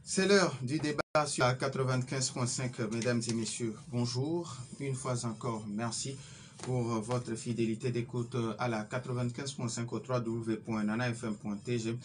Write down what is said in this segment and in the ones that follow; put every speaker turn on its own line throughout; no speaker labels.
C'est l'heure du débat sur la 95.5, mesdames et messieurs. Bonjour, une fois encore, merci pour votre fidélité d'écoute à la 95.5 au www.nanafm.tg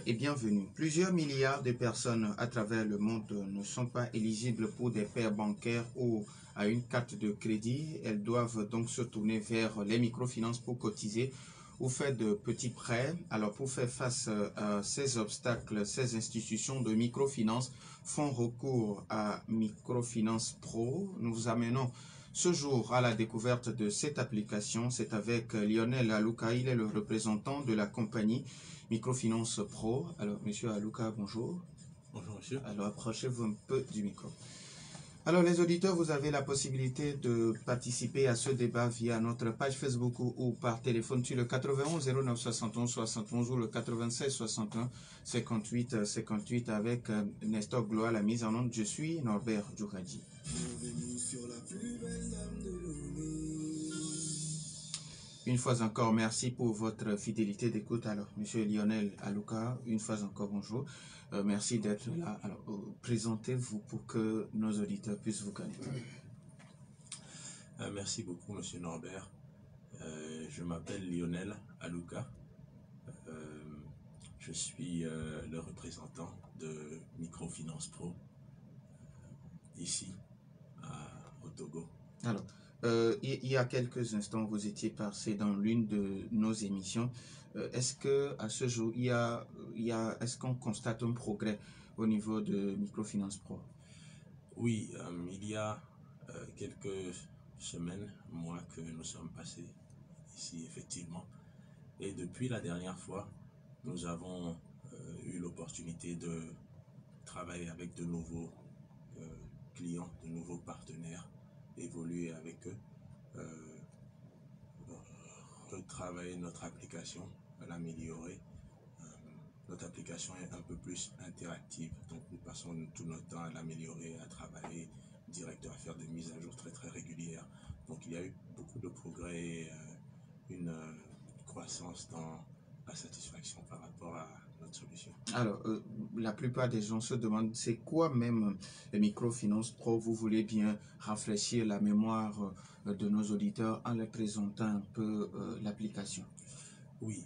et bienvenue. Plusieurs milliards de personnes à travers le monde ne sont pas éligibles pour des prêts bancaires ou à une carte de crédit. Elles doivent donc se tourner vers les microfinances pour cotiser ou faire de petits prêts. Alors pour faire face à ces obstacles, ces institutions de microfinance font recours à Microfinance Pro. Nous vous amenons ce jour à la découverte de cette application. C'est avec Lionel Aluka, il est le représentant de la compagnie Microfinance Pro. Alors monsieur Aluka, bonjour.
Bonjour monsieur.
Alors approchez-vous un peu du micro. Alors les auditeurs, vous avez la possibilité de participer à ce débat via notre page Facebook ou par téléphone sur le 91 09 71 71 ou le 96 61 58 58 avec Nestor Gloire, la mise en onde. Je suis Norbert Djoukadji. Une fois encore, merci pour votre fidélité d'écoute. Alors, monsieur Lionel Aluka, une fois encore, bonjour. Merci d'être là. Alors, présentez-vous pour que nos auditeurs puissent vous connaître.
Merci beaucoup, monsieur Norbert. Je m'appelle Lionel Aluka. Je suis le représentant de Microfinance Pro ici au Togo.
Alors, il y a quelques instants, vous étiez passé dans l'une de nos émissions. Est-ce que à ce jour, est-ce qu'on constate un progrès au niveau de Microfinance Pro?
Oui, il y a quelques semaines, mois que nous sommes passés ici effectivement. Et depuis la dernière fois, nous avons eu l'opportunité de travailler avec de nouveaux clients, de nouveaux partenaires, évoluer avec eux, retravailler notre application, l'améliorer. Notre application est un peu plus interactive, donc nous passons tout notre temps à l'améliorer, à travailler direct, à faire des mises à jour très régulières. Donc il y a eu beaucoup de progrès et une croissance dans la satisfaction par rapport à notre solution.
Alors, la plupart des gens se demandent c'est quoi même Microfinance Pro. Vous voulez bien rafraîchir la mémoire de nos auditeurs en leur présentant un peu l'application?
Oui,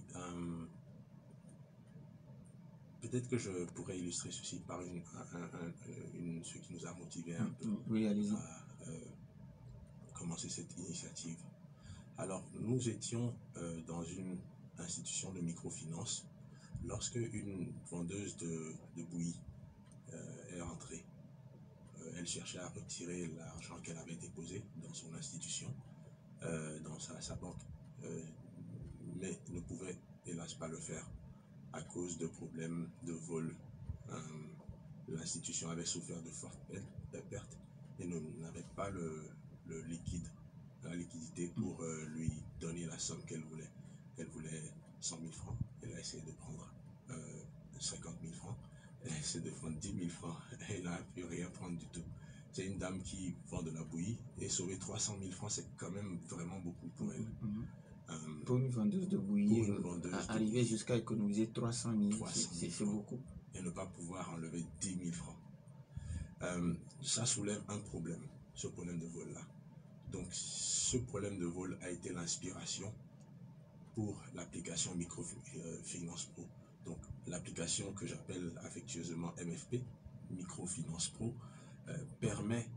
peut-être que je pourrais illustrer ceci par ce qui nous a motivé un peu
oui, allez-y.
à commencer cette initiative. Alors, nous étions dans une institution de microfinance lorsque une vendeuse de bouillie est rentrée. Elle cherchait à retirer l'argent qu'elle avait déposé dans son institution, dans sa banque, mais ne pouvait hélas pas le faire à cause de problèmes de vol. L'institution avait souffert de fortes pertes et n'avait pas la liquidité pour lui donner la somme qu'elle voulait. Elle voulait 100 000 francs. Elle a essayé de prendre 50 000 francs. Elle a essayé de prendre 10 000 francs. Elle n'a pu rien prendre du tout. C'est une dame qui vend de la bouillie et sauver 300 000 francs, c'est quand même vraiment beaucoup pour elle.
Pour une vendeuse de bouillie, arriver jusqu'à économiser 300 000, c'est beaucoup.
Et ne pas pouvoir enlever 10 000 francs. Ça soulève un problème, ce problème de vol-là. Donc, ce problème de vol a été l'inspiration pour l'application Microfinance Pro. Donc, l'application que j'appelle affectueusement MFP, Microfinance Pro, permet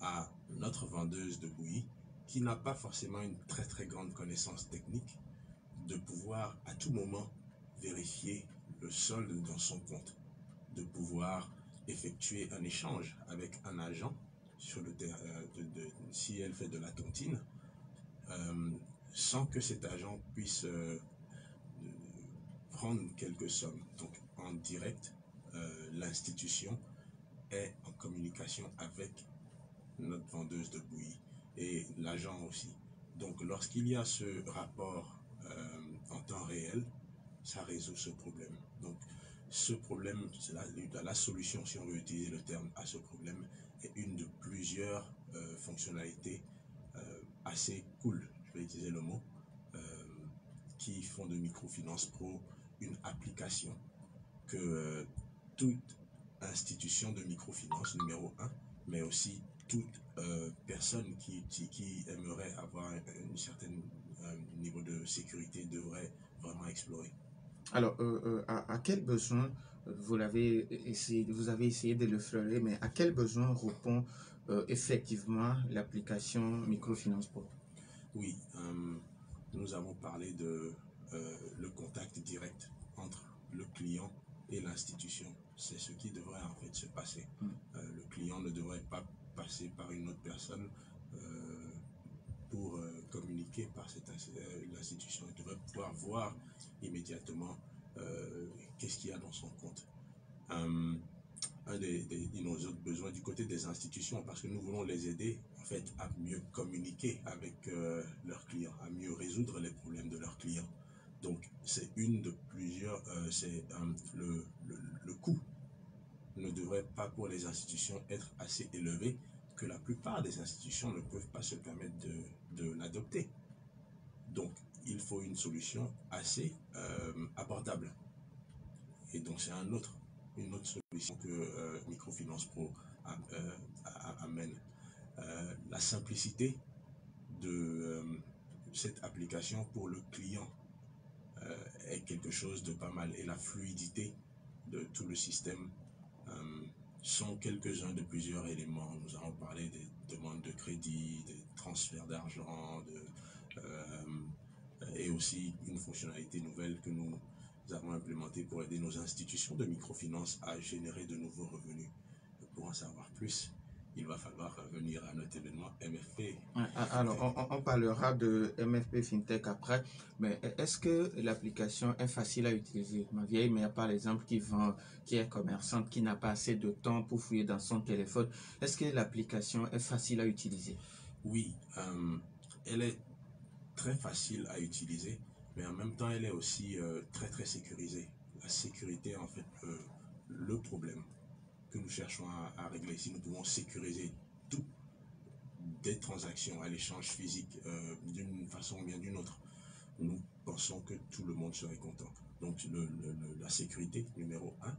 à notre vendeuse de bouillie, qui n'a pas forcément une très grande connaissance technique, de pouvoir à tout moment vérifier le solde dans son compte, de pouvoir effectuer un échange avec un agent sur le terrain, si elle fait de la tontine, sans que cet agent puisse prendre quelques sommes. Donc en direct, l'institution est en communication avec notre vendeuse de bouillie et l'agent aussi. Donc lorsqu'il y a ce rapport en temps réel, ça résout ce problème. Donc ce problème, c'est la solution, si on veut utiliser le terme, à ce problème est une de plusieurs fonctionnalités assez cool, je vais utiliser le mot, qui font de Microfinance Pro une application que toute institution de microfinance numéro 1, mais aussi toute personne qui aimerait avoir un certain niveau de sécurité devrait vraiment explorer.
Alors, à quel besoin vous avez essayé de le fleurer, mais à quel besoin répond effectivement l'application Microfinance Pro?
Oui, nous avons parlé de le contact direct entre le client et l'institution. C'est ce qui devrait en fait se passer. Le client ne devrait pas passer par une autre personne pour communiquer par l'institution. Il devrait pouvoir voir immédiatement qu'est-ce qu'il y a dans son compte. Un de nos autres besoins du côté des institutions, parce que nous voulons les aider en fait à mieux communiquer avec leurs clients, à mieux résoudre les problèmes de leurs clients. Donc c'est une de plusieurs, le coût ne devrait pas pour les institutions être assez élevé que la plupart des institutions ne peuvent pas se permettre de l'adopter. Donc il faut une solution assez abordable. Et donc c'est une autre solution que Microfinance Pro amène. La simplicité de cette application pour le client est quelque chose de pas mal. Et la fluidité de tout le système sont quelques-uns de plusieurs éléments. Nous avons parlé des demandes de crédit, des transferts d'argent, et aussi une fonctionnalité nouvelle que nous avons implémentée pour aider nos institutions de microfinance à générer de nouveaux revenus. Pour en savoir plus, il va falloir venir à notre événement MFP.
Alors, on parlera de MFP FinTech après, mais est-ce que l'application est facile à utiliser? Ma vieille mère, par exemple, qui est commerçante, qui n'a pas assez de temps pour fouiller dans son téléphone, est-ce que l'application est facile à utiliser?
Oui, elle est très facile à utiliser, mais en même temps, elle est aussi très très sécurisée. La sécurité, en fait, le problème que nous cherchons à régler, si nous pouvons sécuriser tout des transactions à l'échange physique d'une façon ou bien d'une autre, nous pensons que tout le monde serait content. Donc la sécurité numéro 1,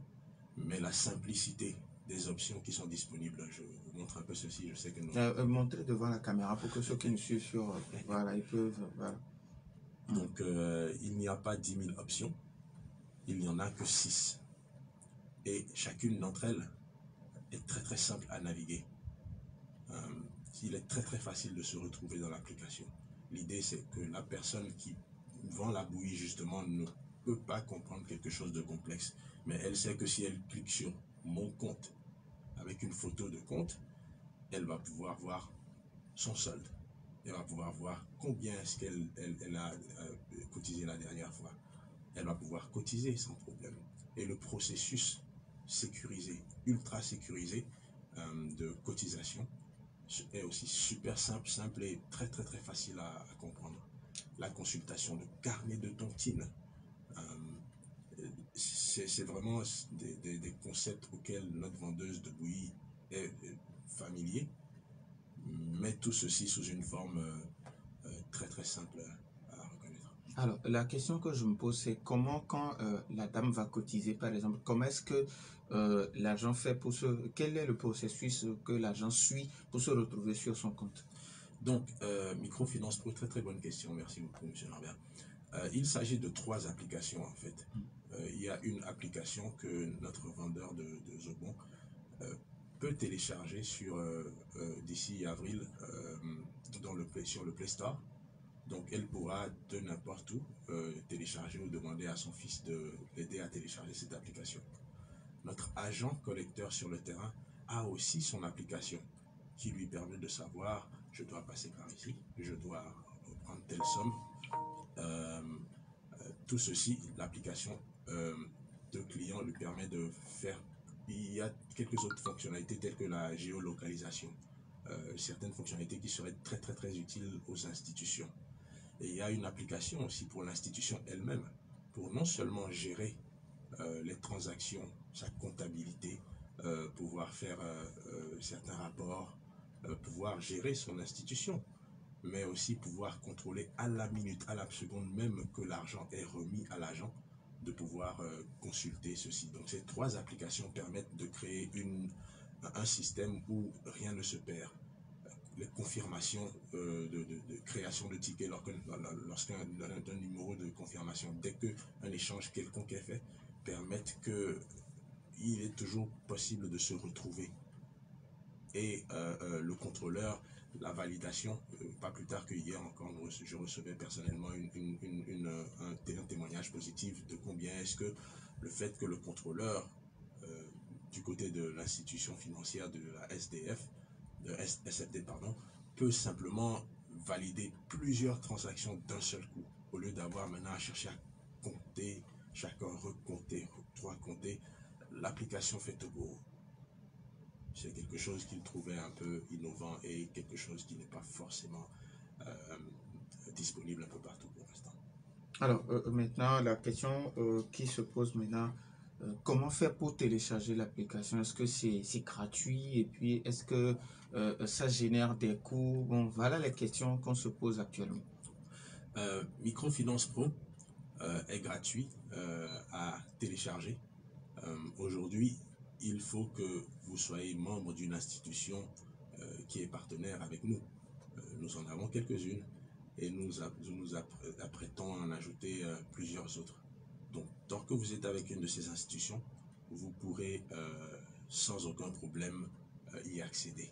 mais la simplicité des options qui sont disponibles. Je vous montre un peu ceci, je sais que nous...
Montrez devant la caméra pour que ceux qui nous suivent sur... voilà, ils peuvent... Voilà.
Donc il n'y a pas 10 000 options, il n'y en a que 6. Et chacune d'entre elles est très très simple à naviguer. Il est très très facile de se retrouver dans l'application. L'idée c'est que la personne qui vend la bouillie justement ne peut pas comprendre quelque chose de complexe, mais elle sait que si elle clique sur mon compte avec une photo de compte, elle va pouvoir voir son solde. Elle va pouvoir voir combien est-ce qu'elle a cotisé la dernière fois. Elle va pouvoir cotiser sans problème. Et le processus sécurisé, ultra sécurisé de cotisation est aussi super simple et très très très facile à comprendre. La consultation de carnet de tontine, c'est vraiment des concepts auxquels notre vendeuse de bouillie est familier, mais tout ceci sous une forme très très simple à reconnaître.
Alors, la question que je me pose, c'est comment, quand la dame va cotiser, par exemple, comment est-ce que l'agent fait pour quel est le processus que l'agent suit pour se retrouver sur son compte?
Donc, Microfinance Pro, très très bonne question, merci beaucoup, M. Norbert. Il s'agit de 3 applications en fait. Il y a une application que notre vendeur de Zobon peut télécharger d'ici avril sur le Play Store. Donc elle pourra de n'importe où télécharger ou demander à son fils de l'aider à télécharger cette application. Notre agent collecteur sur le terrain a aussi son application qui lui permet de savoir, je dois passer par ici, je dois prendre telle somme. Tout ceci, l'application de client lui permet de faire. Il y a quelques autres fonctionnalités telles que la géolocalisation, certaines fonctionnalités qui seraient très très très utiles aux institutions. Et il y a une application aussi pour l'institution elle-même, pour non seulement gérer les transactions, sa comptabilité, pouvoir faire certains rapports, pouvoir gérer son institution, mais aussi pouvoir contrôler à la minute, à la seconde même que l'argent est remis à l'agent, de pouvoir consulter ceci. Donc ces 3 applications permettent de créer un système où rien ne se perd. Les confirmations de création de tickets lorsqu'un numéro de confirmation, dès qu'un échange quelconque est fait, permettent qu'il est toujours possible de se retrouver. Et le contrôleur, la validation, pas plus tard que hier encore, je recevais personnellement un témoignage positif de combien est-ce que le fait que le contrôleur du côté de l'institution financière de la SFD, peut simplement valider plusieurs transactions d'un seul coup, au lieu d'avoir maintenant à chercher à compter, chacun recompter, recompter. L'application fait tout beau. C'est quelque chose qu'il trouvait un peu innovant et quelque chose qui n'est pas forcément disponible un peu partout pour l'instant.
Alors, maintenant, la question qui se pose maintenant, comment faire pour télécharger l'application? Est-ce que c'est gratuit? Et puis, est-ce que ça génère des coûts? Bon, voilà les questions qu'on se pose actuellement.
Microfinance Pro est gratuit à télécharger. Aujourd'hui, il faut que vous soyez membre d'une institution qui est partenaire avec nous. Nous en avons quelques-unes et nous nous apprêtons à en ajouter plusieurs autres. Donc, tant que vous êtes avec une de ces institutions, vous pourrez sans aucun problème y accéder.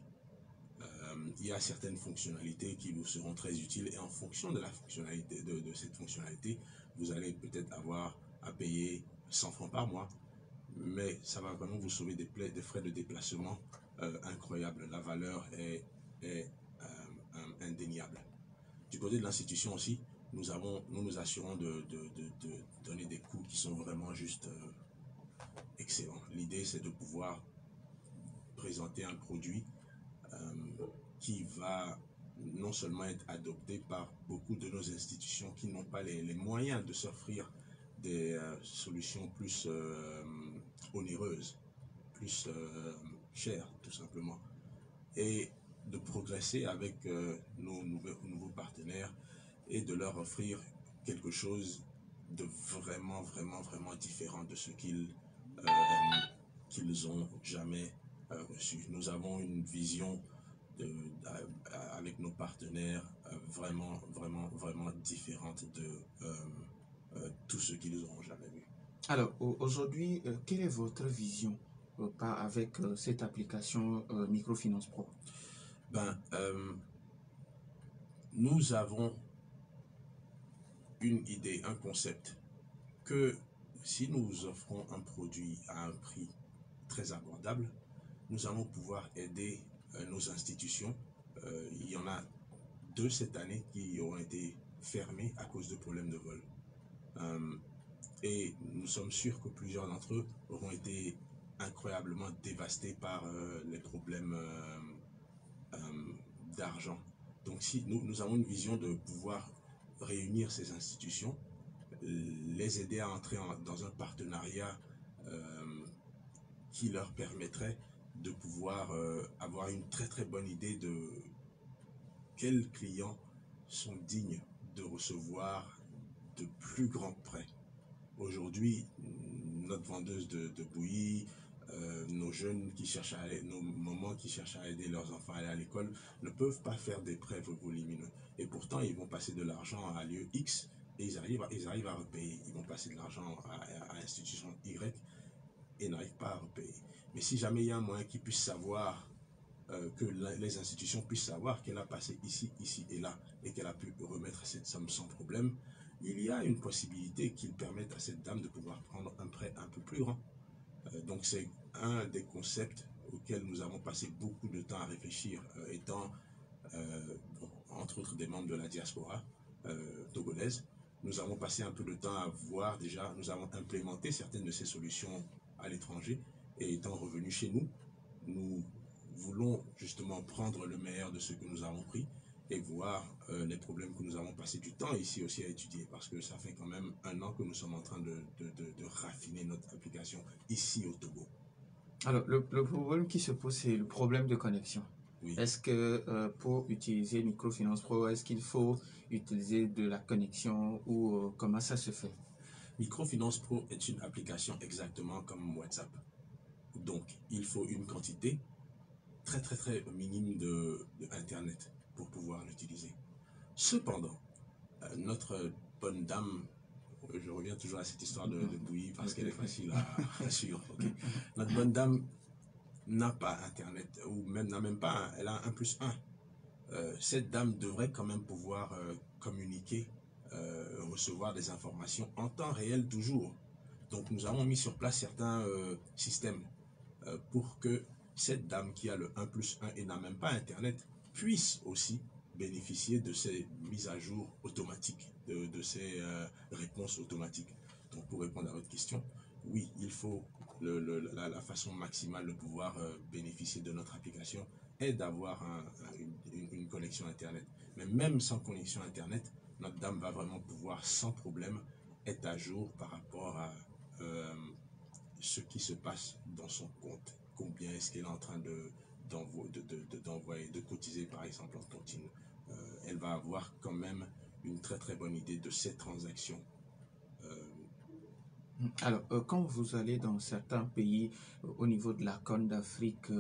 Il y a certaines fonctionnalités qui vous seront très utiles et en fonction de la fonctionnalité, de cette fonctionnalité, vous allez peut-être avoir à payer 100 francs par mois, mais ça va vraiment vous sauver des frais de déplacement incroyables. La valeur est indéniable. Du côté de l'institution aussi, nous nous assurons de donner des coûts qui sont vraiment juste excellents. L'idée, c'est de pouvoir présenter un produit qui va non seulement être adopté par beaucoup de nos institutions qui n'ont pas les moyens de s'offrir des solutions plus onéreuses, plus chères tout simplement, et de progresser avec nos nouveaux partenaires et de leur offrir quelque chose de vraiment différent de ce qu'ils ont jamais reçu. Nous avons une vision avec nos partenaires vraiment différente de tout ce qu'ils n'auront jamais vu.
Alors, aujourd'hui, quelle est votre vision avec cette application Microfinance Pro?
Nous avons une idée, un concept, que si nous offrons un produit à un prix très abordable, nous allons pouvoir aider nos institutions. Il y en a 2 cette année qui ont été fermées à cause de problèmes de vol. Et nous sommes sûrs que plusieurs d'entre eux auront été incroyablement dévastés par les problèmes d'argent. Donc si nous avons une vision de pouvoir réunir ces institutions, les aider à entrer dans un partenariat qui leur permettrait de pouvoir avoir une très bonne idée de quels clients sont dignes de recevoir de plus grands prêts. Aujourd'hui, notre vendeuse de bouillie, nos jeunes qui cherchent nos mamans qui cherchent à aider leurs enfants à aller à l'école ne peuvent pas faire des prêts volumineux. Et pourtant, ils vont passer de l'argent à lieu X et ils arrivent à repayer. Ils vont passer de l'argent à institution Y et n'arrivent pas à repayer. Mais si jamais il y a un moyen qu'ils puissent savoir, que les institutions puissent savoir qu'elle a passé ici et là et qu'elle a pu remettre cette somme sans problème, il y a une possibilité qu'ils permettent à cette dame de pouvoir prendre un prêt un peu plus grand. Donc c'est un des concepts auxquels nous avons passé beaucoup de temps à réfléchir, étant entre autres des membres de la diaspora togolaise. Nous avons passé un peu de temps à voir déjà, nous avons implémenté certaines de ces solutions à l'étranger et étant revenus chez nous, nous voulons justement prendre le meilleur de ce que nous avons pris et voir les problèmes que nous avons passé du temps ici aussi à étudier, parce que ça fait quand même 1 an que nous sommes en train de raffiner notre application ici au Togo.
Alors, le problème qui se pose, c'est le problème de connexion. Oui. Est-ce que pour utiliser Microfinance Pro, est-ce qu'il faut utiliser de la connexion ou comment ça se fait?
Microfinance Pro est une application exactement comme WhatsApp. Donc, il faut une quantité très minime de Internet pour pouvoir l'utiliser. Cependant, notre bonne dame, je reviens toujours à cette histoire de bouillie parce qu'elle est facile à suivre. Okay. Notre bonne dame n'a pas Internet, ou même n'a même pas, elle a un 1+1. Cette dame devrait quand même pouvoir communiquer, recevoir des informations en temps réel toujours. Donc nous avons mis sur place certains systèmes pour que cette dame qui a le 1+1 et n'a même pas Internet puisse aussi bénéficier de ces mises à jour automatiques, de ces réponses automatiques. Donc pour répondre à votre question, oui, il faut la façon maximale de pouvoir bénéficier de notre application est d'avoir une connexion Internet. Mais même sans connexion Internet, notre dame va vraiment pouvoir sans problème être à jour par rapport à ce qui se passe dans son compte. Combien est-ce qu'elle est en train d'envoyer, de cotiser par exemple en tontine. Elle va avoir quand même une très bonne idée de ces transactions.
Alors, quand vous allez dans certains pays au niveau de la Corne d'Afrique,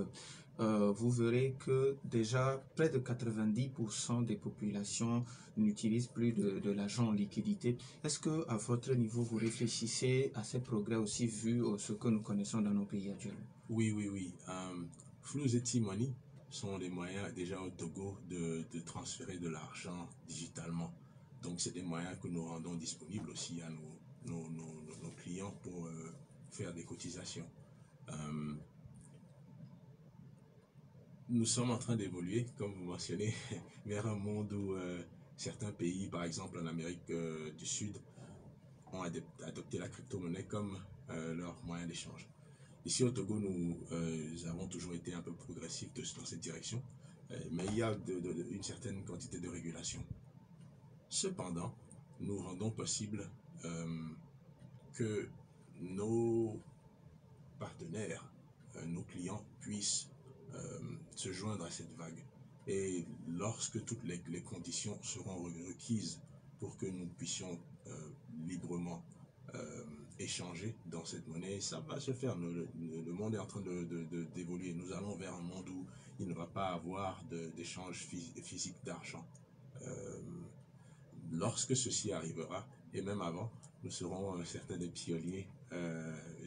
vous verrez que déjà près de 90% des populations n'utilisent plus de l'argent en liquidité. Est-ce que à votre niveau, vous réfléchissez à ces progrès aussi vu ce que nous connaissons dans nos pays actuels?
Oui. Flux et T-Money sont les moyens déjà au Togo de transférer de l'argent digitalement. Donc c'est des moyens que nous rendons disponibles aussi à nos clients pour faire des cotisations. Nous sommes en train d'évoluer, comme vous mentionnez, vers un monde où certains pays, par exemple en Amérique du Sud, ont adopté la crypto-monnaie comme leur moyen d'échange. Ici au Togo, nous avons toujours été un peu progressifs dans cette direction, mais il y a une certaine quantité de régulation. Cependant, nous rendons possible que nos partenaires, nos clients puissent se joindre à cette vague. Et lorsque toutes les conditions seront requises pour que nous puissions librement échanger dans cette monnaie, ça va se faire. Le monde est en train d'évoluer. Nous allons vers un monde où il ne va pas avoir d'échange physique d'argent. Lorsque ceci arrivera, et même avant, nous serons certains des pionniers.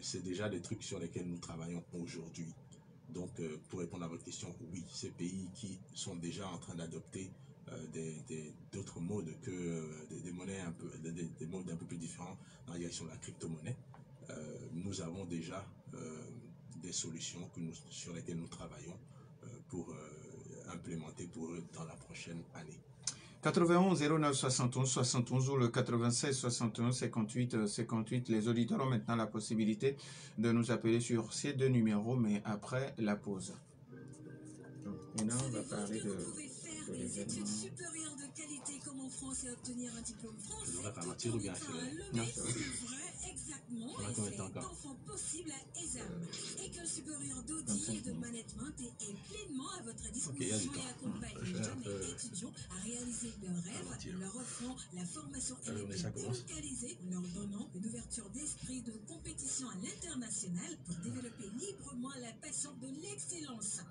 C'est déjà des trucs sur lesquels nous travaillons aujourd'hui. Donc, pour répondre à votre question, oui, ces pays qui sont déjà en train d'adopter d'autres modes que des monnaies des modes un peu plus différents dans la direction de la crypto-monnaie, nous avons déjà des solutions sur lesquelles nous travaillons pour implémenter pour eux dans la prochaine année.
91 09 71 71 ou le 96 61 58 58. Les auditeurs ont maintenant la possibilité de nous appeler sur ces deux numéros, mais après la pause. Donc, maintenant, on va parler de l'événement.
Supérieur de qualité comme en France et obtenir un diplôme français.
Je devrais ralentir ou bien accélérer?
Non, c'est vrai, exactement.
Et c'est
enfant possible à ESAM. École supérieure d'audit et de management est pleinement à votre disposition et accompagne les jeunes et étudiants à réaliser leurs rêves, leur offrant la formation localisée, leur donnant une ouverture d'esprit de compétition à l'international pour développer librement la passion de l'excellence.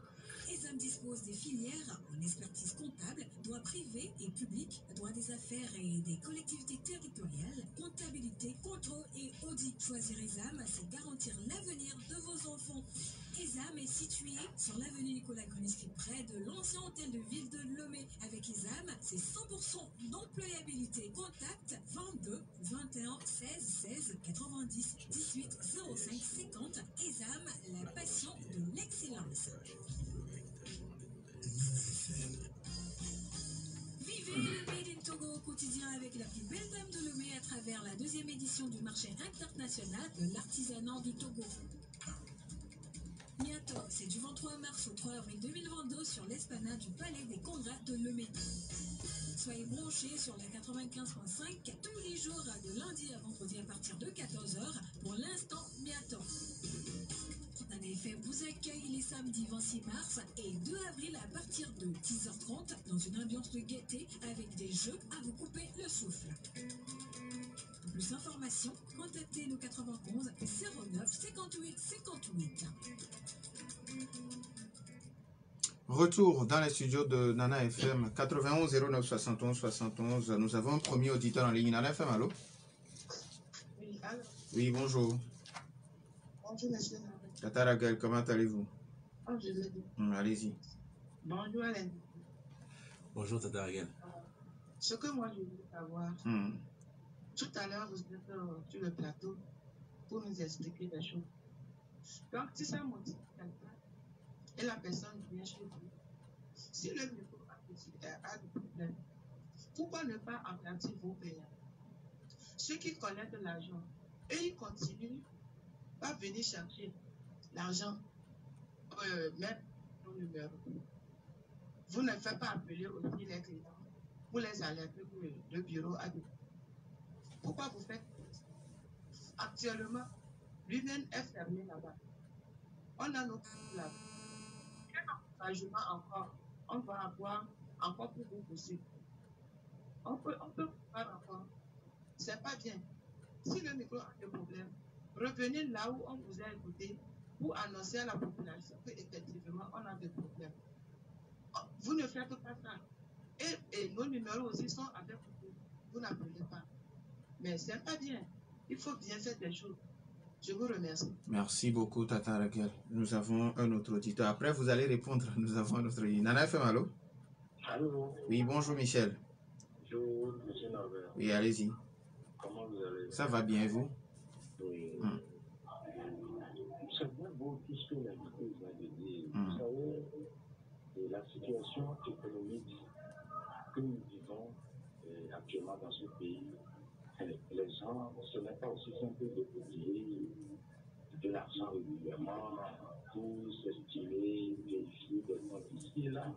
ESAM dispose des filières en expertise comptable, droit privé et public, droit des affaires et des collectivités territoriales, comptabilité, contrôle et audit. Choisir ESAM, c'est garantir l'avenir de vos enfants. ESAM est situé sur l'avenue Nicolas Gruniski, près de l'ancien hôtel de ville de Lomé. Avec ESAM, c'est 100% d'employabilité. Contact 22 21 16 16 90 18 05 50. ESAM, la passion de l'excellence. Vivez le Made in Togo au quotidien avec la plus belle dame de Lomé à travers la 2e édition du marché international de l'artisanat du Togo. Bientôt, c'est du 23 mars au 3 avril 2022 sur l'esplanade du Palais des Congrès de Lomé. Soyez branchés sur la 95.5 tous les jours de lundi à vendredi à partir de 14h pour l'instant bientôt. En effet, vous accueille les samedis 26 mars et 2 avril à partir de 10h30 dans une ambiance de gaieté avec des jeux à vous couper le souffle. Pour plus d'informations, contactez le 91 09 58 58.
Retour dans les studios de Nana FM 91 09 71 71. Nous avons un premier auditeur en ligne. Nana FM, allô?
Oui, allô?
Oui, bonjour.
Bonjour, monsieur.
Tata Raguel, comment allez-vous?
Oh, je l'ai dit.
Allez-y.
Bonjour, Alain.
Bonjour, Tata Raguel.
Ce que moi, je voulais savoir, tout à l'heure, vous êtes sur le plateau pour nous expliquer des choses. Donc, si ça motive quelqu'un et la personne vient chez vous, si le micro a des problèmes, pourquoi ne pas avertir vos payants? Ceux qui connaissent de l'argent, et ils continuent à venir chercher l'argent, même nos numéros. Vous ne faites pas appeler aussi les clients pour les alerter pour le bureau à deux. Pourquoi vous faites? Actuellement, lui-même est fermé là-bas. On a nos clients là-bas. Quel encouragement encore? On va avoir encore plus de possible. On peut faire encore. C'est pas bien. Si le micro a des problèmes, revenez là où on vous a écouté pour annoncer à la population qu'effectivement on a des problèmes. Vous ne faites pas ça. Et nos numéros aussi sont avec vous. Vous n'appelez pas. Mais c'est pas bien. Il faut bien faire des choses. Je vous remercie.
Merci beaucoup, Tata Raquel. Nous avons un autre auditeur. Après, vous allez répondre. Nous avons un autre. Nana FM, allô?
Allô?
Oui, bonjour, Michel.
Bonjour, monsieur Norbert.
Oui, allez-y.
Comment vous allez?
Ça va bien, vous?
Oui. C'est bien beau tout ce que l'invité vient de dire. Vous savez, la situation économique que nous vivons actuellement dans ce pays, les gens, ce n'est pas aussi simple de publier de l'argent régulièrement pour s'estimer, vérifier des comptes ici et là.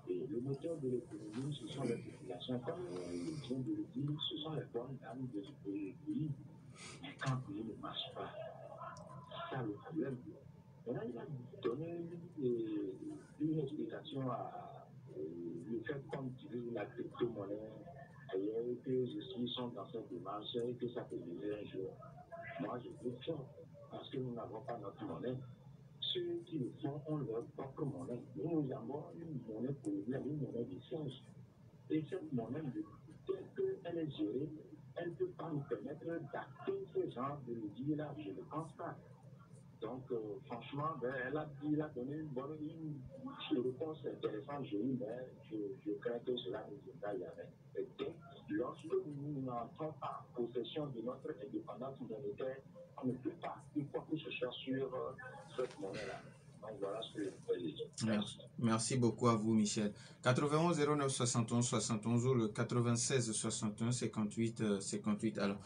Et le moteur de l'économie, ce sont les populations. Comme il vient de le dire, ce sont les bonnes dames de ce pays. Mais quand le pays ne marche pas, c'est ça le problème. Maintenant, il a donné une explication à le fait qu'on utilise la crypto-monnaie ailleurs, que ceux-ci sont dans cette démarche et que ça peut durer un jour. Moi, je trouve ça parce que nous n'avons pas notre monnaie. Ceux qui le font ont leur propre monnaie. Nous avons une monnaie populaire, une monnaie d'échange. Et cette monnaie, telle qu'elle est gérée, elle ne peut pas nous permettre d'acter ce genre de levier-là. Je ne pense pas. Donc, franchement, elle a donné une bonne réponse intéressante. Je dis, mais je crains que cela ne viendra jamais. Et lorsque nous n'entrons pas en possession de notre indépendance monétaire, on ne peut pas faire quoi que ce soit sur cette monnaie-là. Donc, voilà ce que je peux dire.
Merci beaucoup à vous, Michel. 91 09 71 71 ou le 96 61 58 58. Alors,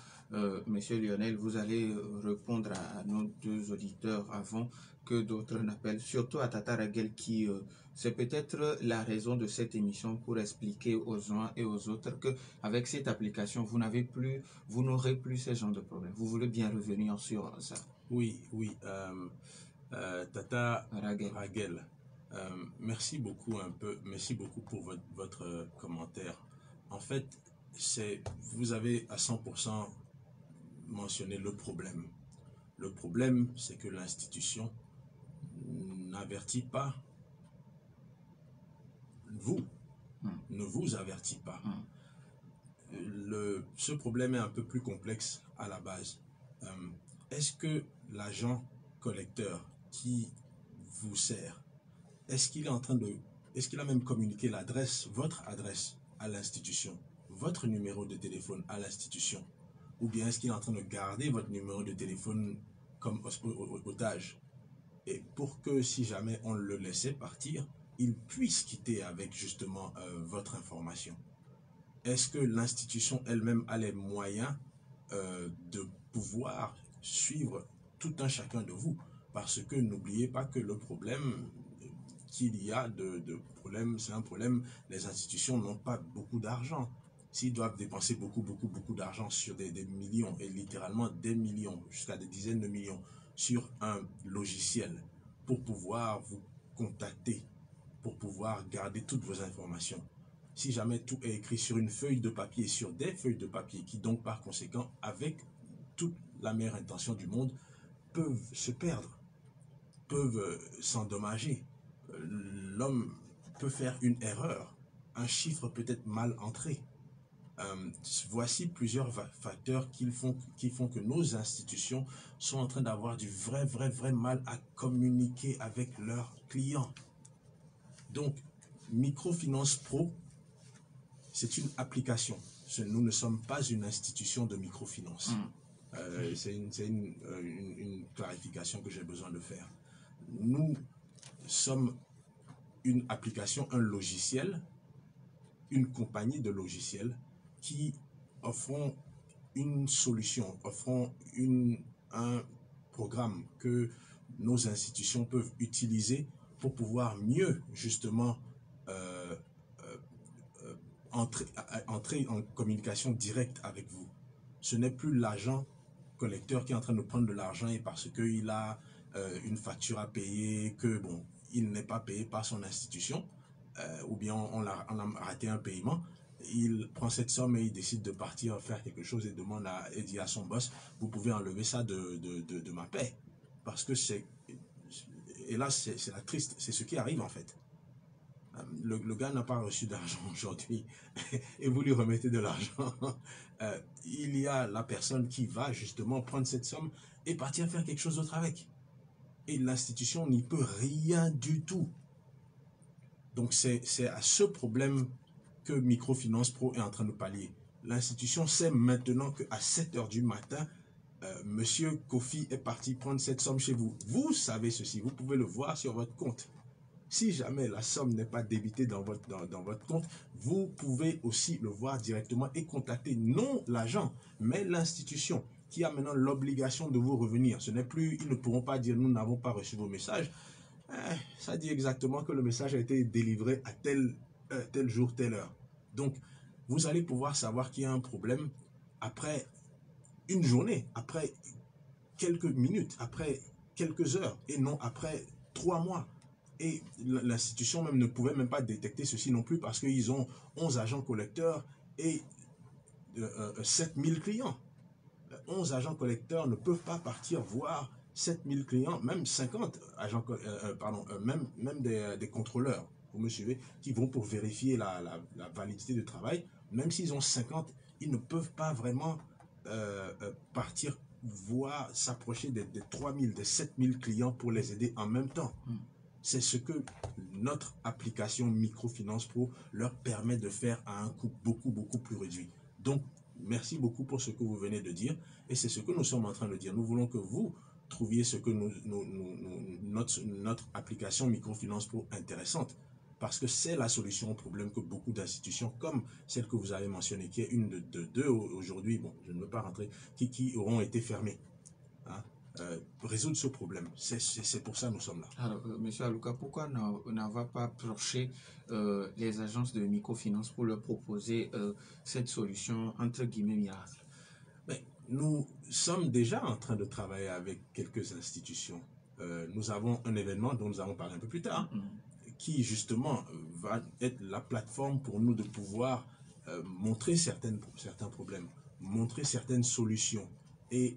Monsieur Lionel, vous allez répondre à nos deux auditeurs avant que d'autres n'appellent, surtout à Tata Raguel qui c'est peut-être la raison de cette émission pour expliquer aux uns et aux autres que avec cette application, vous n'aurez plus ce genre de problème. Vous voulez bien revenir sur ça?
Oui. Tata Raguel, merci beaucoup pour votre commentaire. En fait, vous avez à 100% mentionné le problème. Le problème, c'est que l'institution n'avertit pas ne vous avertit pas. Ce problème est un peu plus complexe à la base. Est-ce que l'agent collecteur qui vous sert, est-ce qu'il a même communiqué votre adresse à l'institution, votre numéro de téléphone à l'institution, ou bien est-ce qu'il est en train de garder votre numéro de téléphone comme otage, et pour que si jamais on le laissait partir, il puisse quitter avec justement votre information? Est-ce que l'institution elle-même a les moyens de pouvoir suivre tout un chacun de vous? Parce que n'oubliez pas que le problème qu'il y a de problème, c'est un problème, les institutions n'ont pas beaucoup d'argent. S'ils doivent dépenser beaucoup d'argent sur des millions, et littéralement des millions, jusqu'à des dizaines de millions, sur un logiciel pour pouvoir vous contacter, pour pouvoir garder toutes vos informations, si jamais tout est écrit sur une feuille de papier, sur des feuilles de papier, qui donc par conséquent, avec toute la meilleure intention du monde, peuvent se perdre, peuvent s'endommager. L'homme peut faire une erreur, un chiffre peut être mal entré. Voici plusieurs facteurs qui font que nos institutions sont en train d'avoir du vrai mal à communiquer avec leurs clients. Donc, Microfinance Pro, c'est une application. Nous ne sommes pas une institution de microfinance. C'est une clarification que j'ai besoin de faire. Nous sommes une application, un logiciel, une compagnie de logiciels qui offront une solution, offront un programme que nos institutions peuvent utiliser pour pouvoir mieux justement entrer en communication directe avec vous. Ce n'est plus l'agent collecteur qui est en train de prendre de l'argent et parce qu'il a une facture à payer, que bon, il n'est pas payé par son institution, ou bien on a raté un paiement, il prend cette somme et il décide de partir faire quelque chose et dit à son boss, vous pouvez enlever ça de ma paie. Parce que et là c'est ce qui arrive en fait. Le gars n'a pas reçu d'argent aujourd'hui et vous lui remettez de l'argent. Il y a la personne qui va justement prendre cette somme et partir faire quelque chose d'autre avec. Et l'institution n'y peut rien du tout. Donc c'est à ce problème que Microfinance Pro est en train de pallier. L'institution sait maintenant qu'à 7 h du matin, Monsieur Kofi est parti prendre cette somme chez vous. Vous savez ceci, vous pouvez le voir sur votre compte. Si jamais la somme n'est pas débitée dans votre compte, vous pouvez aussi le voir directement et contacter non l'agent, mais l'institution qui a maintenant l'obligation de vous revenir. Ce n'est plus, ils ne pourront pas dire nous n'avons pas reçu vos messages. Ça dit exactement que le message a été délivré à tel jour, telle heure. Donc, vous allez pouvoir savoir qu'il y a un problème après une journée, après quelques minutes, après quelques heures, et non après 3 mois. Et l'institution même ne pouvait même pas détecter ceci non plus parce qu'ils ont 11 agents collecteurs et 7000 clients. 11 agents collecteurs ne peuvent pas partir voir 7000 clients, même 50 agents, même des contrôleurs, vous me suivez, qui vont pour vérifier la validité du travail. Même s'ils ont 50, ils ne peuvent pas vraiment partir voir, s'approcher des 3000, des 7000 clients pour les aider en même temps. C'est ce que notre application Microfinance Pro leur permet de faire à un coût beaucoup plus réduit. Donc, merci beaucoup pour ce que vous venez de dire et c'est ce que nous sommes en train de dire. Nous voulons que vous trouviez ce que notre application Microfinance Pro intéressante parce que c'est la solution au problème que beaucoup d'institutions comme celle que vous avez mentionnée, qui est une de deux aujourd'hui, bon, je ne veux pas rentrer, qui auront été fermées. Hein? Résoudre ce problème. C'est pour ça que nous sommes là.
Alors, Monsieur Aluka, pourquoi n'avoir pas approché les agences de microfinance pour leur proposer cette solution entre guillemets miracle?
Mais nous sommes déjà en train de travailler avec quelques institutions. Nous avons un événement dont nous allons parler un peu plus tard, qui justement va être la plateforme pour nous de pouvoir montrer certains problèmes, montrer certaines solutions et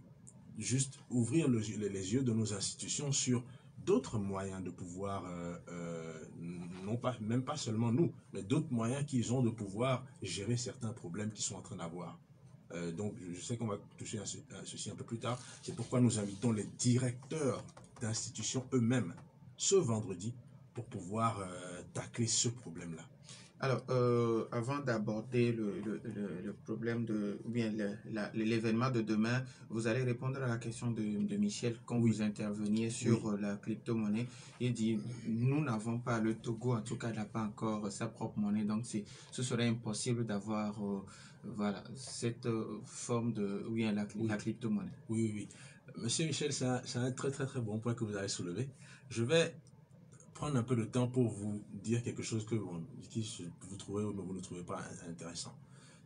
juste ouvrir les yeux de nos institutions sur d'autres moyens de pouvoir, même pas seulement nous, mais d'autres moyens qu'ils ont de pouvoir gérer certains problèmes qu'ils sont en train d'avoir. Donc, je sais qu'on va toucher à ceci un peu plus tard. C'est pourquoi nous invitons les directeurs d'institutions eux-mêmes ce vendredi pour pouvoir tacler ce problème-là.
Alors, avant d'aborder le problème l'événement de demain, vous allez répondre à la question de Michel quand vous interveniez sur la crypto-monnaie. Il dit, nous n'avons pas, le Togo en tout cas n'a pas encore sa propre monnaie, donc ce serait impossible d'avoir cette forme de, la crypto-monnaie.
Oui. Monsieur Michel, c'est un très bon point que vous avez soulevé. Je vais prendre un peu de temps pour vous dire quelque chose que vous trouvez ou vous ne trouvez pas intéressant.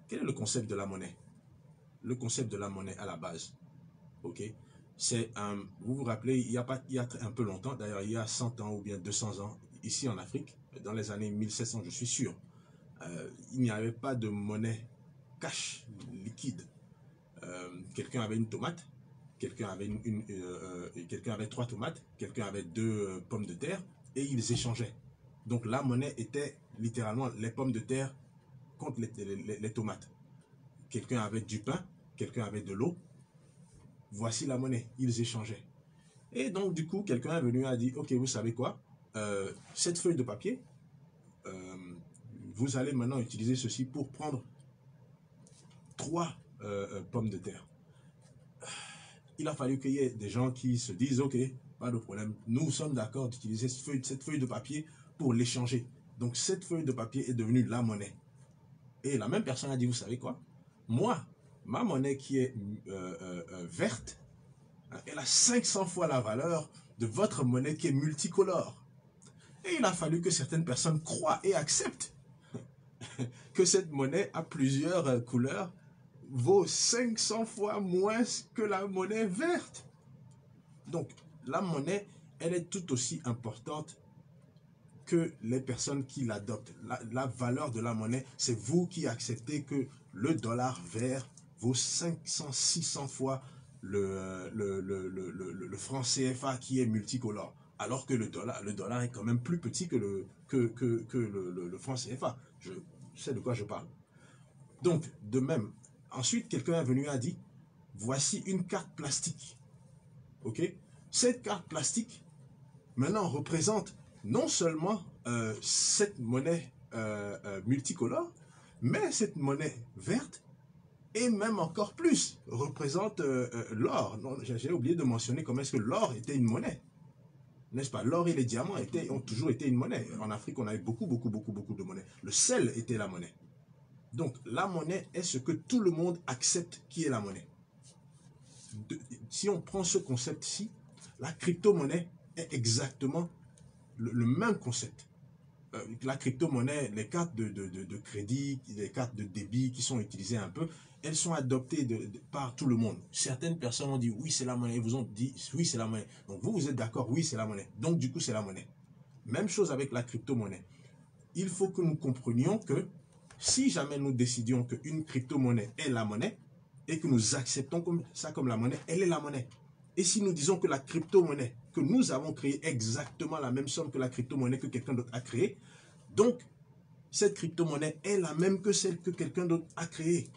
Quel est le concept de la monnaie? Le concept de la monnaie à la base, ok, c'est vous vous rappelez, il y a un peu longtemps, d'ailleurs il y a 100 ans ou bien 200 ans, ici en Afrique, dans les années 1700, je suis sûr, il n'y avait pas de monnaie cash, liquide. Quelqu'un avait une tomate, quelqu'un avait, quelqu'un avait 3 tomates, quelqu'un avait 2 pommes de terre, et ils échangeaient. Donc la monnaie était littéralement les pommes de terre contre les tomates. Quelqu'un avait du pain, quelqu'un avait de l'eau. Voici la monnaie, ils échangeaient. Et donc du coup, quelqu'un est venu et a dit, ok, vous savez quoi, cette feuille de papier, vous allez maintenant utiliser ceci pour prendre 3 pommes de terre. Il a fallu qu'il y ait des gens qui se disent, ok, pas de problème, nous sommes d'accord d'utiliser cette feuille de papier pour l'échanger. Donc cette feuille de papier est devenue la monnaie. Et la même personne a dit, vous savez quoi, moi, ma monnaie qui est verte, elle a 500 fois la valeur de votre monnaie qui est multicolore. Et il a fallu que certaines personnes croient et acceptent que cette monnaie a plusieurs couleurs vaut 500 fois moins que la monnaie verte. Donc, la monnaie, elle est tout aussi importante que les personnes qui l'adoptent. La valeur de la monnaie, c'est vous qui acceptez que le dollar vert vaut 500, 600 fois le franc CFA qui est multicolore. Alors que le dollar est quand même plus petit que le franc CFA. Je sais de quoi je parle. Donc, de même, ensuite, quelqu'un est venu et a dit, voici une carte plastique. Ok? Cette carte plastique, maintenant, représente non seulement cette monnaie multicolore, mais cette monnaie verte, et même encore plus, représente l'or. J'ai oublié de mentionner comment est-ce que l'or était une monnaie. N'est-ce pas? L'or et les diamants ont toujours été une monnaie. En Afrique, on avait beaucoup de monnaies. Le sel était la monnaie. Donc, la monnaie est ce que tout le monde accepte qui est la monnaie. Si on prend ce concept-ci, la crypto-monnaie est exactement le même concept. La crypto-monnaie, les cartes de crédit, les cartes de débit qui sont utilisées un peu, elles sont adoptées par tout le monde. Certaines personnes ont dit oui, c'est la monnaie. Ils vous ont dit oui, c'est la monnaie. Donc vous êtes d'accord, oui, c'est la monnaie. Donc du coup, c'est la monnaie. Même chose avec la crypto-monnaie. Il faut que nous comprenions que si jamais nous décidions qu'une crypto-monnaie est la monnaie et que nous acceptons ça comme la monnaie, elle est la monnaie. Et si nous disons que la crypto-monnaie que nous avons créée exactement la même somme que la crypto-monnaie que quelqu'un d'autre a créée, donc cette crypto-monnaie est la même que celle que quelqu'un d'autre a créée.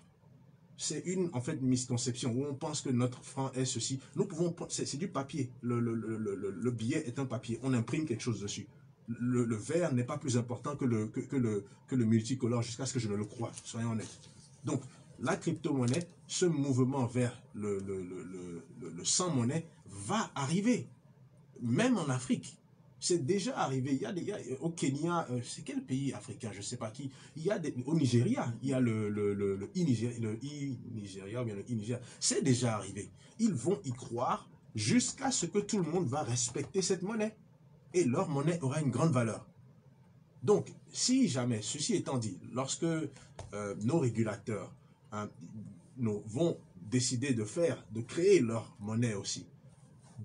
C'est une misconception où on pense que notre franc est ceci. Nous pouvons, c'est du papier. Le billet est un papier. On imprime quelque chose dessus. Le vert n'est pas plus important que le multicolore jusqu'à ce que je ne le croie. Soyons honnêtes. Donc, la crypto-monnaie, ce mouvement vers le sans-monnaie va arriver. Même en Afrique. C'est déjà arrivé. Il y a au Kenya, c'est quel pays africain, je ne sais pas qui. Il y a au Nigeria, il y a le Nigeria ou bien le Nigeria. C'est déjà arrivé. Ils vont y croire jusqu'à ce que tout le monde va respecter cette monnaie. Et leur monnaie aura une grande valeur. Donc, si jamais, ceci étant dit, lorsque nos régulateurs vont décider de créer leur monnaie aussi,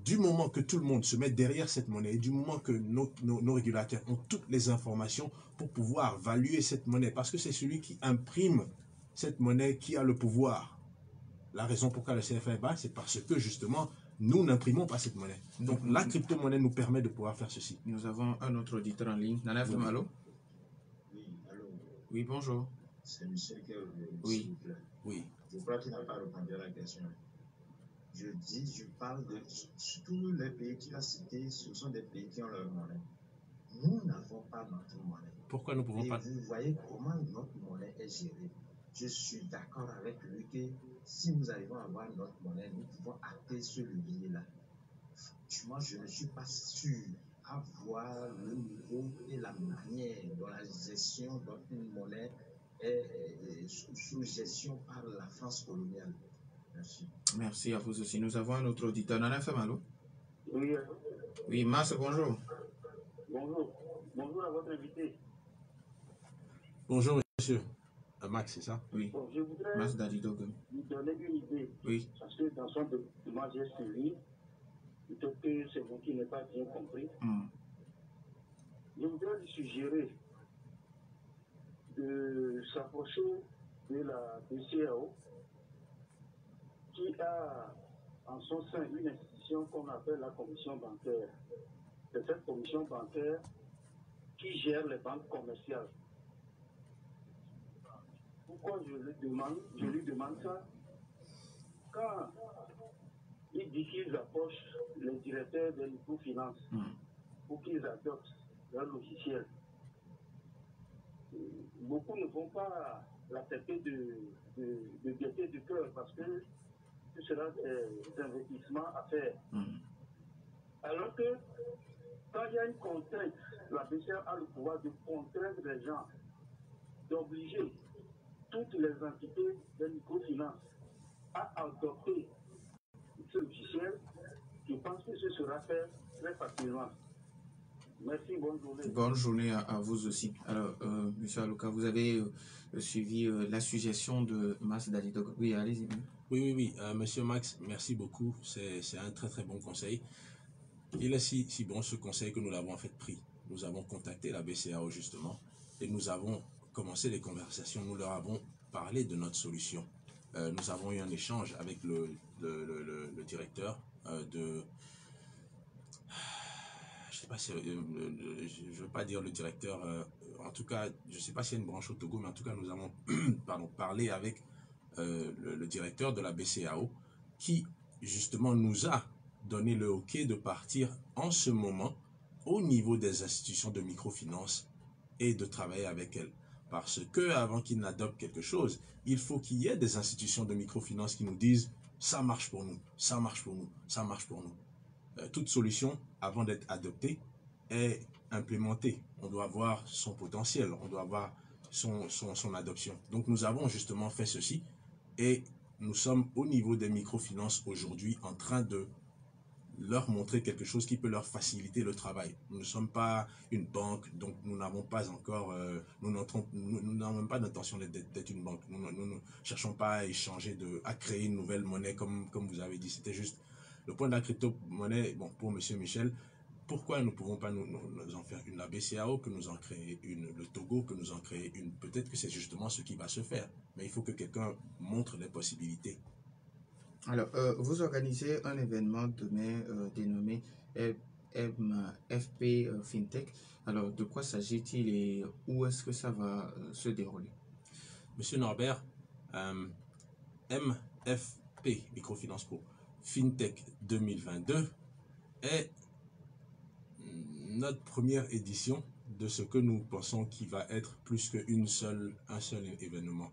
du moment que tout le monde se met derrière cette monnaie, du moment que nos régulateurs ont toutes les informations pour pouvoir valuer cette monnaie, parce que c'est celui qui imprime cette monnaie qui a le pouvoir. La raison pourquoi le CFA est bas, c'est parce que justement, nous n'imprimons pas cette monnaie. Donc la crypto-monnaie nous permet de pouvoir faire ceci.
Nous avons un autre auditeur en ligne. Nana FM, allô?
Oui, allô?
Oui, bonjour.
C'est Michel qui est revenu.
Oui.
Oui.
Je crois qu'il n'a pas répondu à la question. Je parle de tous les pays qu'il a cités, ce sont des pays qui ont leur monnaie. Nous n'avons pas notre monnaie.
Pourquoi nous pouvons pas?
Vous voyez comment notre monnaie est gérée. Je suis d'accord avec lui que si nous arrivons à avoir notre monnaie, nous pouvons acter ce levier-là. Franchement, je ne suis pas sûr à voir le niveau et la manière dont la gestion d'une monnaie est sous gestion par la France coloniale. Merci.
Merci à vous aussi. Nous avons un autre auditeur. Nana FM, allô?
Oui.
Oui, Mas, bonjour.
Bonjour. Bonjour à votre invité.
Bonjour, monsieur. Max, c'est ça?
Oui.
Bon, je voudrais
Mas Dadidogo.
lui donner une idée.
Oui.
Parce que dans son document, j'ai suivi. Peut-être que c'est vous qui n'avez pas bien compris. Je voudrais lui suggérer
de s'approcher de la BCEAO, qui a en son sein une institution qu'on appelle la commission bancaire. C'est cette commission bancaire qui gère les banques commerciales. Pourquoi je lui demande ça? Quand il dit qu'ils approchent les directeurs des microfinances pour qu'ils adoptent leur logiciel, beaucoup ne vont pas l'accepter de gaieté du cœur parce que ce sera des investissements à faire. Alors que quand il y a une contrainte, la BCE a le pouvoir de contraindre les gens, d'obliger toutes les entités de microfinance à adopter ce logiciel. Je pense que ce sera fait très facilement. Merci, bonne journée.
Bonne journée à vous aussi. Alors, M. Aluka, vous avez suivi la suggestion de Max Dalidog. Oui, allez-y.
Oui. Monsieur Max, merci beaucoup. C'est un très très bon conseil. Il est si bon ce conseil que nous l'avons en fait pris. Nous avons contacté la BCEAO justement et nous avons commencé les conversations. Nous leur avons parlé de notre solution. Nous avons eu un échange avec le directeur de... Je sais pas si... je ne veux pas dire le directeur... en tout cas, je ne sais pas s'il y a une branche au Togo, mais en tout cas, nous avons parlé avec le directeur de la BCEAO qui justement nous a donné le OK de partir en ce moment au niveau des institutions de microfinance et de travailler avec elles. Parce que avant qu'ils n'adoptent quelque chose, il faut qu'il y ait des institutions de microfinance qui nous disent ça marche pour nous, ça marche pour nous, ça marche pour nous. Toute solution, avant d'être adoptée, est implémentée. On doit voir son potentiel, on doit voir son adoption. Donc nous avons justement fait ceci et nous sommes au niveau des microfinances aujourd'hui en train de leur montrer quelque chose qui peut leur faciliter le travail. Nous ne sommes pas une banque, donc nous n'avons pas encore, nous n'avons même pas d'intention d'être une banque. Nous ne cherchons pas à échanger, à créer une nouvelle monnaie comme vous avez dit. C'était juste le point de la crypto-monnaie. Bon, pour M. Michel, pourquoi nous ne pouvons pas nous en faire une? La BCEAO que nous en créer une, le Togo que nous en créer une. Peut-être que c'est justement ce qui va se faire. Mais il faut que quelqu'un montre les possibilités.
Alors, vous organisez un événement demain dénommé MFP FinTech. Alors, de quoi s'agit-il et où est-ce que ça va se dérouler?
Monsieur Norbert, MFP, Microfinance Pro, FinTech 2022 est notre première édition de ce que nous pensons qui va être plus qu'un seul événement.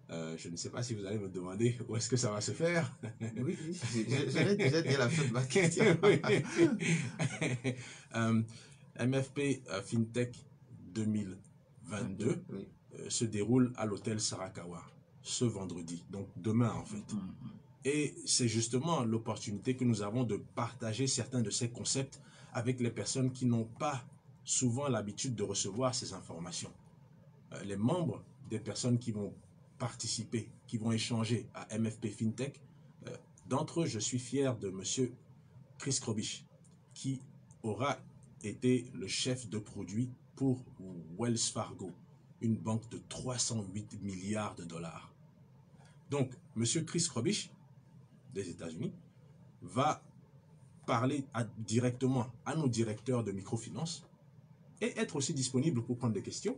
Je ne sais pas si vous allez me demander où est-ce que ça va se faire.
Oui, j'allais déjà dire la fin de ma question.
MFP FinTech 2022 se déroule à l'hôtel Sarakawa ce vendredi, donc demain en fait. Et c'est justement l'opportunité que nous avons de partager certains de ces concepts avec les personnes qui n'ont pas souvent l'habitude de recevoir ces informations. Les membres des personnes qui vont participer, qui vont échanger à MFP FinTech. D'entre eux, je suis fier de M. Chris Krobich, qui aura été le chef de produit pour Wells Fargo, une banque de 308 milliards de dollars. Donc, M. Chris Krobich, des États-Unis, va parler directement à nos directeurs de microfinance et être aussi disponible pour prendre des questions.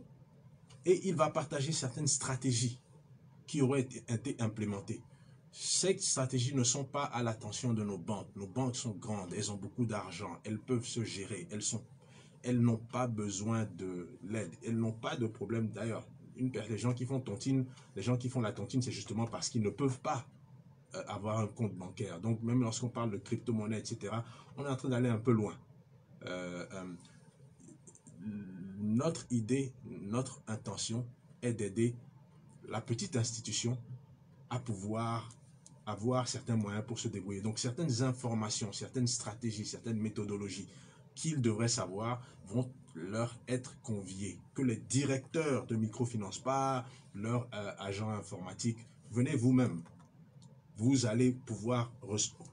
Et il va partager certaines stratégies qui auraient été implémentées. Ces stratégies ne sont pas à l'attention de nos banques. Nos banques sont grandes, elles ont beaucoup d'argent, elles peuvent se gérer, elles n'ont pas besoin de l'aide, elles n'ont pas de problème d'ailleurs. Les gens qui font tontine, les gens qui font la tontine, c'est justement parce qu'ils ne peuvent pas avoir un compte bancaire. Donc même lorsqu'on parle de crypto-monnaie, etc., on est en train d'aller un peu loin. Notre idée, notre intention est d'aider la petite institution à pouvoir avoir certains moyens pour se débrouiller. Donc certaines informations, certaines stratégies, certaines méthodologies qu'ils devraient savoir vont leur être conviées. Que les directeurs de microfinance, pas leurs agents informatiques, venez vous-même. Vous allez pouvoir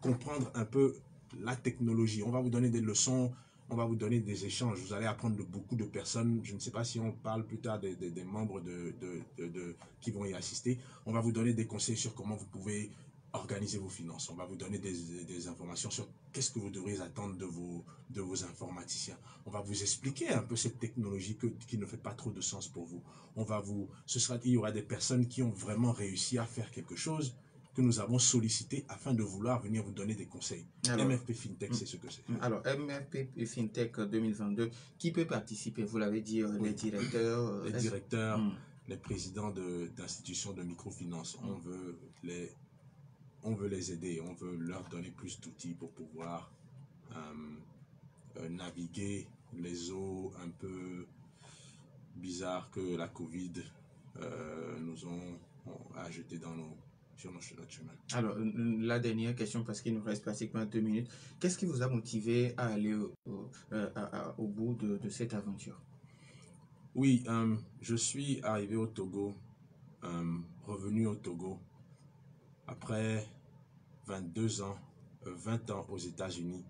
comprendre un peu la technologie. On va vous donner des leçons, on va vous donner des échanges. Vous allez apprendre de beaucoup de personnes. Je ne sais pas si on parle plus tard des membres qui vont y assister. On va vous donner des conseils sur comment vous pouvez organiser vos finances. On va vous donner des informations sur qu'est-ce que vous devriez attendre de vos informaticiens. On va vous expliquer un peu cette technologie qui ne fait pas trop de sens pour vous. Il y aura des personnes qui ont vraiment réussi à faire quelque chose que nous avons sollicité afin de vouloir venir vous donner des conseils. Alors, MFP FinTech, c'est ce que c'est.
Alors, MFP FinTech 2022, qui peut participer? Vous l'avez dit, oui. Les directeurs.
Les directeurs, les présidents d'institutions de microfinance. On veut les aider, on veut leur donner plus d'outils pour pouvoir naviguer les eaux un peu bizarres que la Covid nous ont jeté sur notre chemin.
Alors, la dernière question, parce qu'il nous reste pratiquement 2 minutes. Qu'est-ce qui vous a motivé à aller au bout de cette aventure?
Oui, je suis arrivé au Togo, revenu au Togo, après 22 ans, 20 ans aux États-Unis,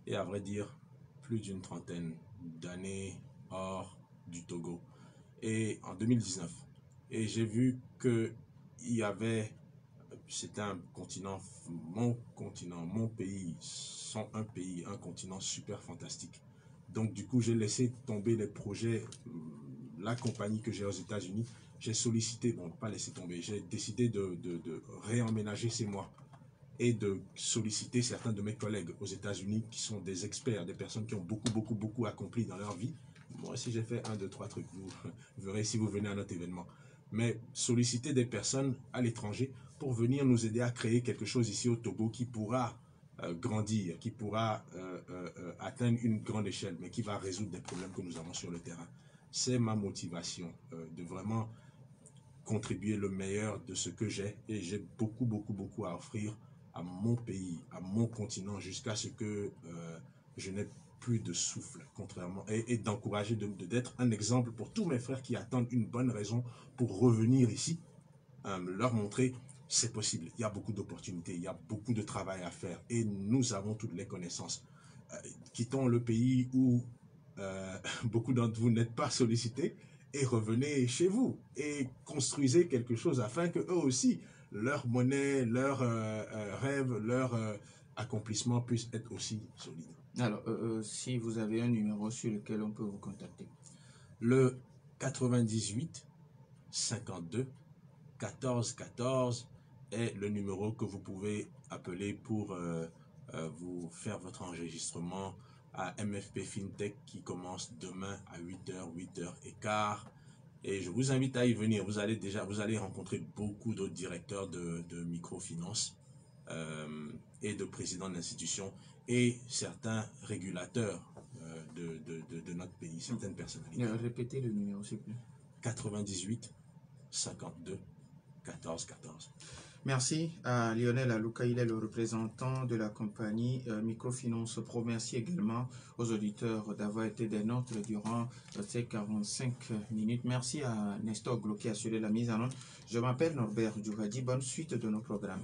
et à vrai dire, plus d'une trentaine d'années hors du Togo. Et en 2019, et j'ai vu que c'était un continent, mon pays, un continent super fantastique. Donc du coup, j'ai laissé tomber les projets, la compagnie que j'ai aux États-Unis. J'ai sollicité, bon, pas laissé tomber, j'ai décidé de réemménager chez moi et de solliciter certains de mes collègues aux États-Unis qui sont des experts, des personnes qui ont beaucoup accompli dans leur vie. Moi aussi, j'ai fait 1, 2, 3 trucs. Vous verrez si vous venez à notre événement. Mais solliciter des personnes à l'étranger pour venir nous aider à créer quelque chose ici au Togo qui pourra grandir, qui pourra atteindre une grande échelle, mais qui va résoudre des problèmes que nous avons sur le terrain. C'est ma motivation de vraiment contribuer le meilleur de ce que j'ai, et j'ai beaucoup à offrir à mon pays, à mon continent, jusqu'à ce que je n'ai plus de souffle, contrairement, et d'encourager, d'être un exemple pour tous mes frères qui attendent une bonne raison pour revenir ici, leur montrer c'est possible, il y a beaucoup d'opportunités, il y a beaucoup de travail à faire, et nous avons toutes les connaissances. Quittons le pays où beaucoup d'entre vous n'êtes pas sollicités, et revenez chez vous et construisez quelque chose afin que eux aussi, leur monnaie, leurs rêves, leur accomplissement puissent être aussi solides.
Alors, si vous avez un numéro sur lequel on peut vous contacter.
Le 98 52 14 14 est le numéro que vous pouvez appeler pour vous faire votre enregistrement à MFP FinTech qui commence demain à 8h, 8h15. Et je vous invite à y venir. Vous allez rencontrer beaucoup d'autres directeurs de microfinance et de présidents d'institutions et certains régulateurs de notre pays, certaines personnalités.
Répétez le numéro, s'il vous plaît.
98 52 14 14.
Merci à Lionel Alouka, il est le représentant de la compagnie Microfinance Pro. Merci également aux auditeurs d'avoir été des nôtres durant ces 45 minutes. Merci à Nestor Glo qui a assuré la mise en œuvre. Je m'appelle Norbert Djougadi. Bonne suite de nos programmes.